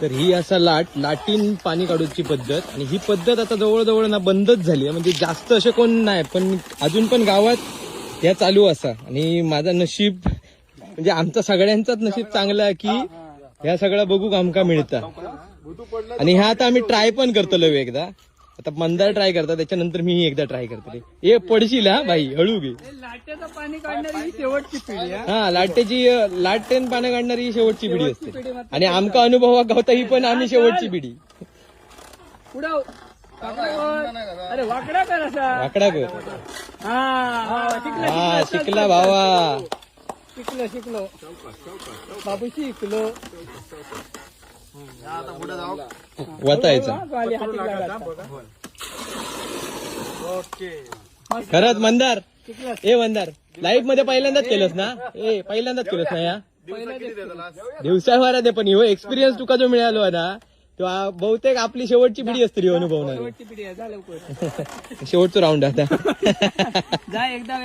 तर ही असा लाटीन पाणी काढूची पद्धत, आणि ही पद्धत आता जवळजवळ ना बंदच झाली आहे. म्हणजे जास्त असे कोण नाही, पण अजून पण गावात ह्या चालू असा. आणि माझं नशीब म्हणजे आमचा सगळ्यांचाच नशीब चांगला आहे की ह्या सगळ्या बघूक आमका मिळतं. आणि ह्या आता आम्ही ट्राय पण करतलो एकदा. आता मंदार ट्राय करता, त्याच्यानंतर मी एकदा ट्राय करतले. हे पडशील हा बाई, हळू घे. लाटेचं पाणी काढणारी ही शेवटची पिढी आहे. हा, लाटेन पाणी काढणारी ही शेवटची पिढी असते. आणि आमका अनुभव गावता ही पण आम्ही शेवटची पिढी. पुढं अरे वाकडा कर असा. वाकडा कर. हा, शिकला भावा. शिकलो बाबू शिकलो. वतायचा खरंच मंदार. ए मंदार, लाईफ मध्ये पहिल्यांदाच केलंस ना? पहिल्यांदाच केलंस ना या दिवसाभरात दे. पण ह्यो एक्सपिरियन्स तुका जो मिळालो ना, तो बहुतेक आपली शेवटची पिढी असते अनुभवणार. शेवटची पिढी आहे. जा लवकर शेवटचं राऊंड आता. जा एकदा